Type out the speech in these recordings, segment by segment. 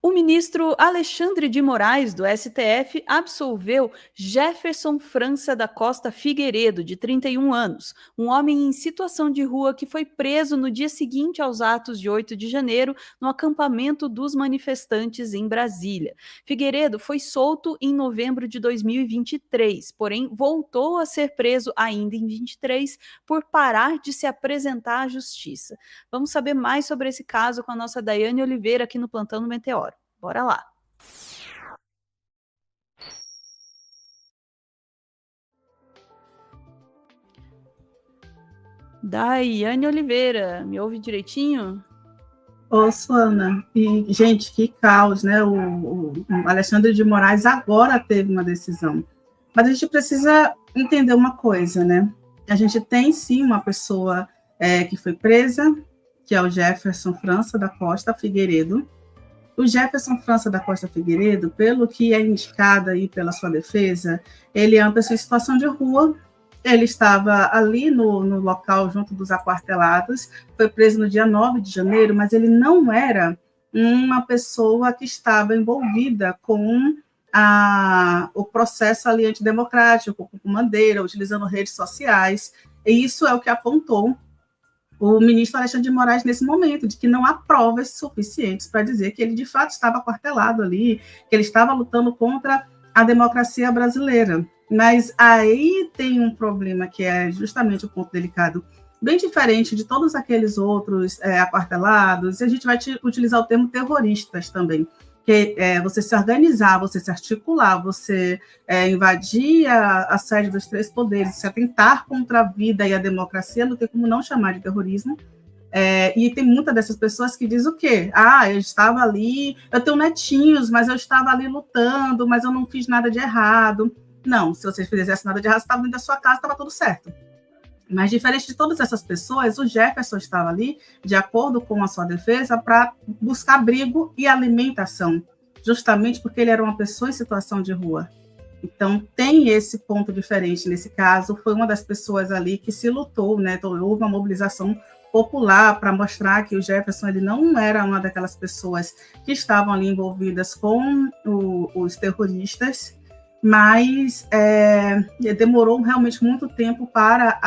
O ministro Alexandre de Moraes, do STF, absolveu Jefferson França da Costa Figueiredo, de 31 anos, um homem em situação de rua que foi preso no dia seguinte aos atos de 8 de janeiro no acampamento dos manifestantes em Brasília. Figueiredo foi solto em novembro de 2023, porém voltou a ser preso ainda em 23 por parar de se apresentar à justiça. Vamos saber mais sobre esse caso com a nossa Daiane Oliveira aqui no Plantão do Meteoro. Bora lá. Daiane Oliveira, me ouve direitinho? Ô, Suana, e, gente, que caos, né? O Alexandre de Moraes agora teve uma decisão. Mas a gente precisa entender uma coisa, né? A gente tem, sim, uma pessoa que foi presa, que é o Jefferson França da Costa Figueiredo. O Jefferson França da Costa Figueiredo, pelo que é indicado aí pela sua defesa, ele é uma pessoa em situação de rua. Ele estava ali no local, junto dos aquartelados, foi preso no dia 9 de janeiro, mas ele não era uma pessoa que estava envolvida com o processo ali antidemocrático, com bandeira, utilizando redes sociais, e isso é o que apontou o ministro Alexandre de Moraes nesse momento, de que não há provas suficientes para dizer que ele de fato estava aquartelado ali, que ele estava lutando contra a democracia brasileira. Mas aí tem um problema que é justamente o ponto delicado, bem diferente de todos aqueles outros aquartelados, e a gente vai utilizar o termo terroristas também, que é você se organizar, você se articular, você invadir a sede dos três poderes, se atentar contra a vida e a democracia, não tem como não chamar de terrorismo. E tem muitas dessas pessoas que dizem o quê? Eu estava ali, eu tenho netinhos, mas eu estava ali lutando, mas eu não fiz nada de errado. Não, se você fizesse nada de errado, você estava dentro da sua casa, estava tudo certo. Mas, diferente de todas essas pessoas, o Jefferson estava ali, de acordo com a sua defesa, para buscar abrigo e alimentação, justamente porque ele era uma pessoa em situação de rua. Então, tem esse ponto diferente nesse caso. Foi uma das pessoas ali que se lutou, né? Então, houve uma mobilização popular para mostrar que o Jefferson ele não era uma daquelas pessoas que estavam ali envolvidas com os terroristas, mas demorou realmente muito tempo para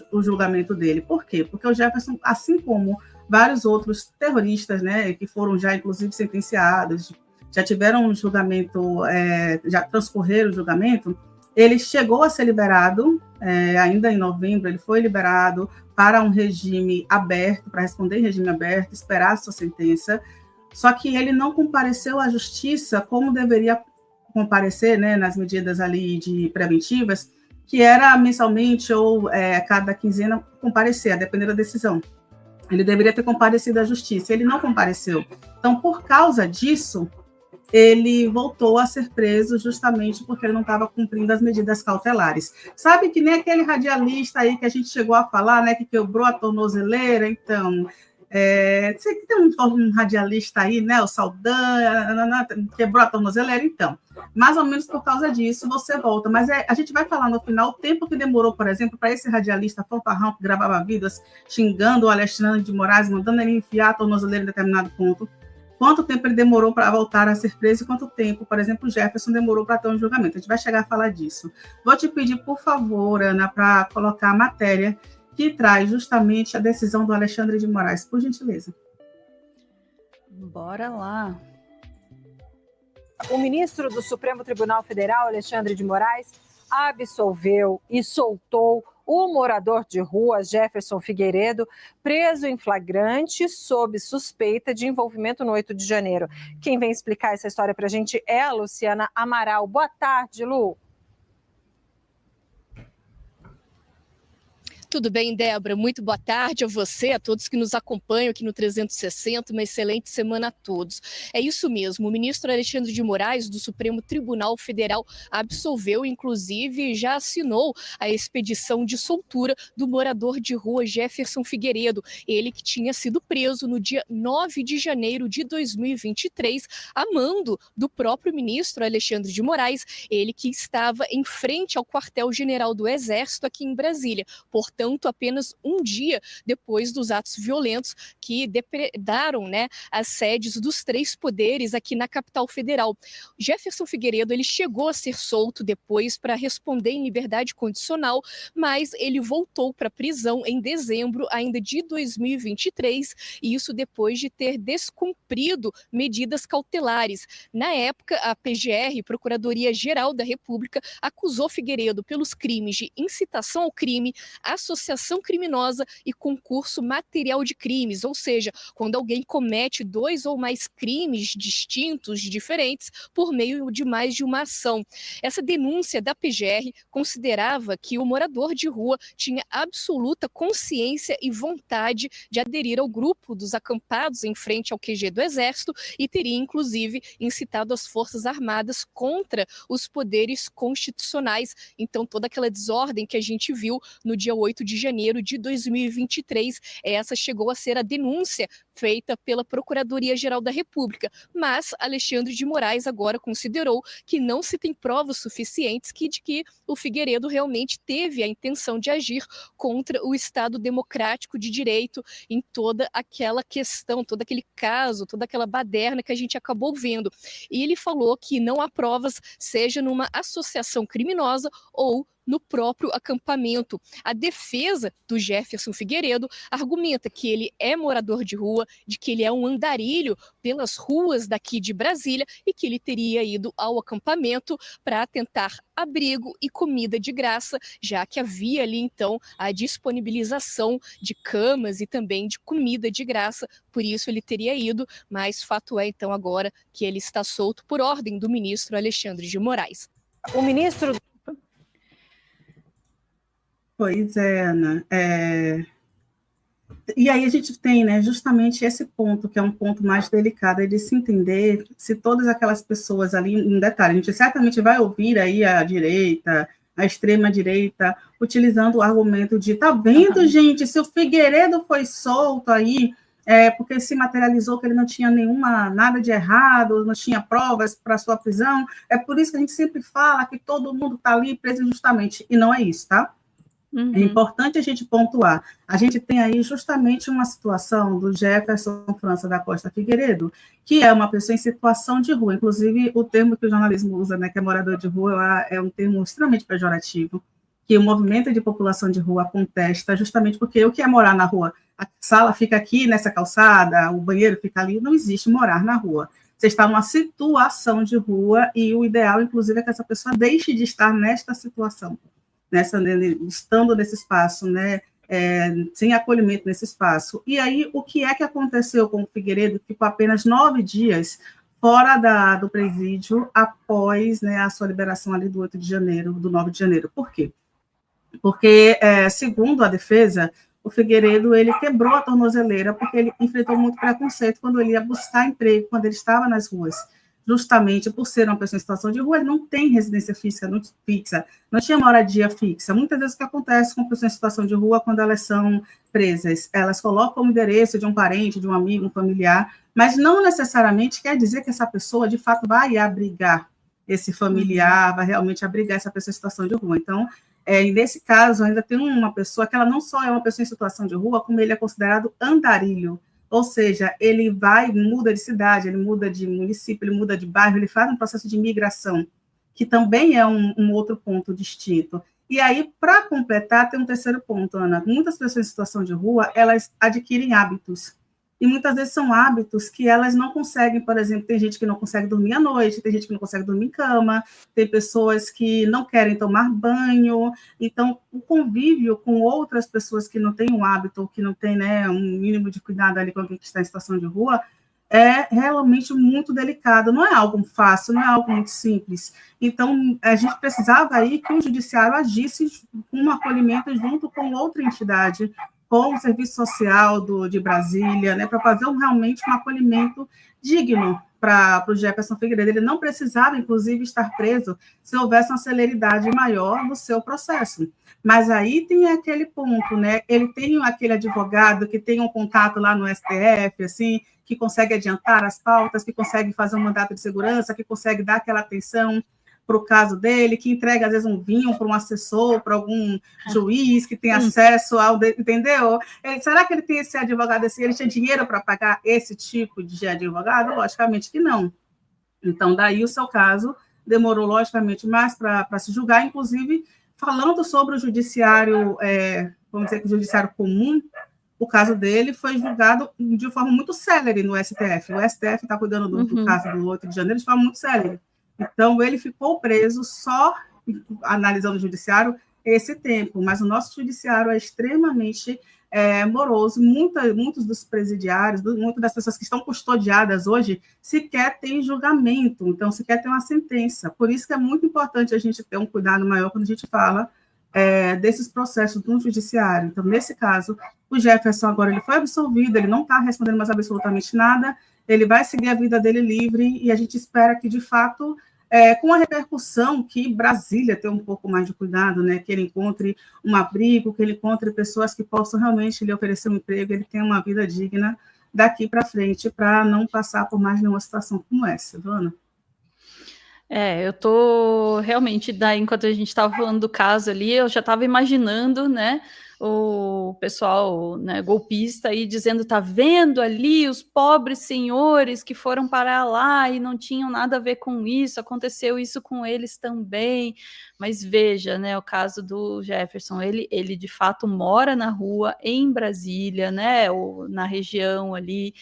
o julgamento dele. Por quê? Porque o Jefferson, assim como vários outros terroristas, né, que foram já, inclusive, sentenciados, já tiveram um julgamento, já transcorreram o julgamento, ele chegou a ser liberado, ainda em novembro, ele foi liberado para um regime aberto, para responder em regime aberto, esperar a sua sentença, só que ele não compareceu à justiça como deveria comparecer, né, nas medidas ali de preventivas, que era mensalmente ou cada quinzena comparecer, a depender da decisão. Ele deveria ter comparecido à justiça, ele não compareceu. Então, por causa disso, ele voltou a ser preso justamente porque ele não estava cumprindo as medidas cautelares. Sabe que nem aquele radialista aí que a gente chegou a falar, né, que quebrou a tornozeleira? Então, sei que tem um radialista aí, né, o Saldanha, quebrou a tornozeleira, então. Mais ou menos por causa disso, você volta. Mas a gente vai falar no final o tempo que demorou, por exemplo, para esse radialista fanfarrão que gravava vídeos xingando o Alexandre de Moraes, mandando ele enfiar a tornozeleira em determinado ponto. Quanto tempo ele demorou para voltar a ser preso e quanto tempo, por exemplo, o Jefferson demorou para ter um julgamento. A gente vai chegar a falar disso. Vou te pedir, por favor, Ana, para colocar a matéria que traz justamente a decisão do Alexandre de Moraes, por gentileza. Bora lá. O ministro do Supremo Tribunal Federal, Alexandre de Moraes, absolveu e soltou o morador de rua Jefferson Figueiredo, preso em flagrante sob suspeita de envolvimento no 8 de janeiro. Quem vem explicar essa história para a gente é a Luciana Amaral. Boa tarde, Lu. Tudo bem, Débora? Muito boa tarde a você, a todos que nos acompanham aqui no 360, uma excelente semana a todos. É isso mesmo, o ministro Alexandre de Moraes, do Supremo Tribunal Federal, absolveu, inclusive, já assinou a expedição de soltura do morador de rua Jefferson Figueiredo, ele que tinha sido preso no dia 9 de janeiro de 2023, a mando do próprio ministro Alexandre de Moraes, ele que estava em frente ao quartel-general do Exército aqui em Brasília. Portanto, entanto, apenas um dia depois dos atos violentos que depredaram, né, as sedes dos 3 poderes aqui na capital federal. Jefferson Figueiredo, ele chegou a ser solto depois para responder em liberdade condicional, mas ele voltou para a prisão em dezembro ainda de 2023, e isso depois de ter descumprido medidas cautelares. Na época, a PGR, Procuradoria-Geral da República, acusou Figueiredo pelos crimes de incitação ao crime, associação criminosa e concurso material de crimes, ou seja, quando alguém comete 2 ou mais crimes distintos, diferentes, por meio de mais de uma ação. Essa denúncia da PGR considerava que o morador de rua tinha absoluta consciência e vontade de aderir ao grupo dos acampados em frente ao QG do Exército e teria, inclusive, incitado as Forças Armadas contra os poderes constitucionais. Então, toda aquela desordem que a gente viu no dia 8 de janeiro de 2023, essa chegou a ser a denúncia feita pela Procuradoria-Geral da República, mas Alexandre de Moraes agora considerou que não se tem provas suficientes de que o Figueiredo realmente teve a intenção de agir contra o Estado democrático de direito em toda aquela questão, todo aquele caso, toda aquela baderna que a gente acabou vendo. E ele falou que não há provas, seja numa associação criminosa ou no próprio acampamento. A defesa do Jefferson Figueiredo argumenta que ele é morador de rua, de que ele é um andarilho pelas ruas daqui de Brasília e que ele teria ido ao acampamento para tentar abrigo e comida de graça, já que havia ali então a disponibilização de camas e também de comida de graça, por isso ele teria ido, mas fato é então agora que ele está solto por ordem do ministro Alexandre de Moraes. O ministro... Pois é, Ana. E aí a gente tem, né, justamente esse ponto, que é um ponto mais delicado, é de se entender se todas aquelas pessoas ali, em detalhe, a gente certamente vai ouvir aí a direita, a extrema-direita, utilizando o argumento de, tá vendo, gente, se o Figueiredo foi solto aí, porque se materializou que ele não tinha nada de errado, não tinha provas para sua prisão, é por isso que a gente sempre fala que todo mundo está ali preso injustamente, e não é isso, tá? Uhum. É importante a gente pontuar. A gente tem aí justamente uma situação do Jefferson França da Costa Figueiredo, que é uma pessoa em situação de rua. Inclusive, o termo que o jornalismo usa, né, que é morador de rua, é um termo extremamente pejorativo, que o movimento de população de rua contesta, justamente porque o que é morar na rua? A sala fica aqui nessa calçada, o banheiro fica ali, não existe morar na rua. Você está numa situação de rua e o ideal, inclusive, é que essa pessoa deixe de estar nesta situação. Estando nesse espaço, né, sem acolhimento nesse espaço. E aí, o que é que aconteceu com o Figueiredo? Ficou apenas 9 dias fora do presídio após, né, a sua liberação ali do 8 de janeiro, do 9 de janeiro. Por quê? Porque, segundo a defesa, o Figueiredo, ele quebrou a tornozeleira porque ele enfrentou muito preconceito quando ele ia buscar emprego, quando ele estava nas ruas. Justamente por ser uma pessoa em situação de rua, ele não tem residência fixa, não tinha moradia fixa. Muitas vezes o que acontece com pessoas em situação de rua, quando elas são presas, elas colocam o endereço de um parente, de um amigo, um familiar, mas não necessariamente quer dizer que essa pessoa, de fato, vai abrigar esse familiar, vai realmente abrigar essa pessoa em situação de rua. Então, nesse caso, ainda tem uma pessoa que ela não só é uma pessoa em situação de rua, como ele é considerado andarilho. Ou seja, ele muda de cidade, ele muda de município, ele muda de bairro, ele faz um processo de migração, que também é um outro ponto distinto. E aí, para completar, tem um terceiro ponto, Ana. Muitas pessoas em situação de rua, elas adquirem hábitos. E muitas vezes são hábitos que elas não conseguem, por exemplo, tem gente que não consegue dormir à noite, tem gente que não consegue dormir em cama, tem pessoas que não querem tomar banho. Então, o convívio com outras pessoas que não têm um hábito, que não têm, né, um mínimo de cuidado ali com alguém que está em situação de rua, é realmente muito delicado, não é algo fácil, não é algo muito simples. Então, a gente precisava aí que o judiciário agisse com um acolhimento junto com outra entidade, com o Serviço Social de Brasília, né, para fazer realmente um acolhimento digno para o Jefferson Figueiredo. Ele não precisava, inclusive, estar preso se houvesse uma celeridade maior no seu processo. Mas aí tem aquele ponto, né? Ele tem aquele advogado que tem um contato lá no STF, assim, que consegue adiantar as pautas, que consegue fazer um mandato de segurança, que consegue dar aquela atenção, para o caso dele, que entrega, às vezes, um vinho para um assessor, para algum juiz que tem acesso ao... Entendeu? Será que ele tem esse advogado assim? Ele tinha dinheiro para pagar esse tipo de advogado? Logicamente que não. Então, daí o seu caso demorou, logicamente, mais para se julgar, inclusive falando sobre o judiciário, vamos dizer que o judiciário comum, o caso dele foi julgado de forma muito célere no STF. O STF está cuidando do caso do 8 de janeiro de forma muito célere. Então, ele ficou preso só, analisando o judiciário, esse tempo, mas o nosso judiciário é extremamente moroso. Muitos dos presidiários, muitas das pessoas que estão custodiadas hoje, sequer têm julgamento, então sequer tem uma sentença. Por isso que é muito importante a gente ter um cuidado maior quando a gente fala desses processos no judiciário. Então, nesse caso, o Jefferson agora ele foi absolvido, ele não está respondendo mais absolutamente nada, ele vai seguir a vida dele livre, e a gente espera que, de fato, com a repercussão, que Brasília tenha um pouco mais de cuidado, né, que ele encontre um abrigo, que ele encontre pessoas que possam realmente lhe oferecer um emprego, ele tenha uma vida digna daqui para frente, para não passar por mais nenhuma situação como essa, dona. Eu tô realmente, enquanto a gente estava falando do caso ali, eu já estava imaginando, né, o pessoal, né, golpista aí dizendo, tá vendo ali os pobres senhores que foram parar lá e não tinham nada a ver com isso, aconteceu isso com eles também. Mas veja, né, o caso do Jefferson, ele de fato mora na rua em Brasília, né, ou na região ali,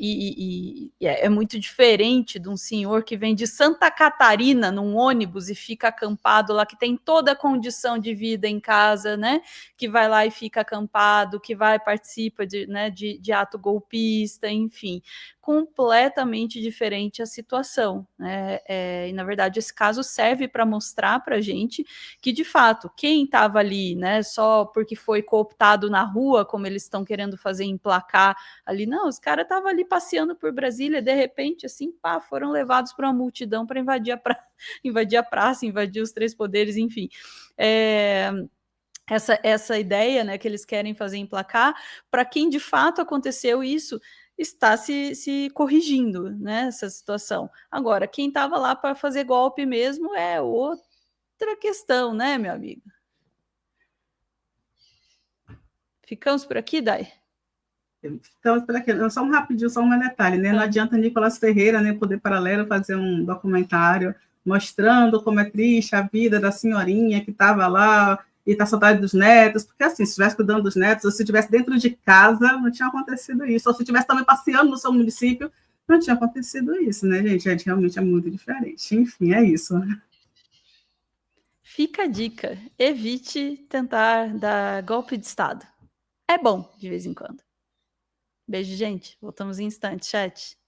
e é muito diferente de um senhor que vem de Santa Catarina num ônibus e fica acampado lá, que tem toda a condição de vida em casa, né, que vai lá e fica acampado, que participa de ato golpista, enfim, completamente diferente a situação, né? E na verdade esse caso serve para mostrar para a gente que, de fato, quem estava ali, né, só porque foi cooptado na rua, como eles estão querendo fazer emplacar ali, não, os caras estavam ali passeando por Brasília, de repente, assim, pá, foram levados para uma multidão para invadir a praça, invadir os três poderes, enfim. Essa ideia, né, que eles querem fazer emplacar, para quem de fato aconteceu isso, está se corrigindo, né, essa situação. Agora, quem estava lá para fazer golpe mesmo é outra questão, né, meu amigo? Ficamos por aqui, Dai? Então, só um rapidinho, só um detalhe, né? Não adianta Nicolas Ferreira, né, Poder Paralelo, fazer um documentário mostrando como é triste a vida da senhorinha que estava lá e está saudade dos netos, porque assim, se estivesse cuidando dos netos, ou se estivesse dentro de casa, não tinha acontecido isso, ou se estivesse também passeando no seu município, não tinha acontecido isso, né, gente? Realmente é muito diferente. Enfim, é isso. Fica a dica, evite tentar dar golpe de Estado. É bom, de vez em quando. Beijo, gente. Voltamos em instantes, chat.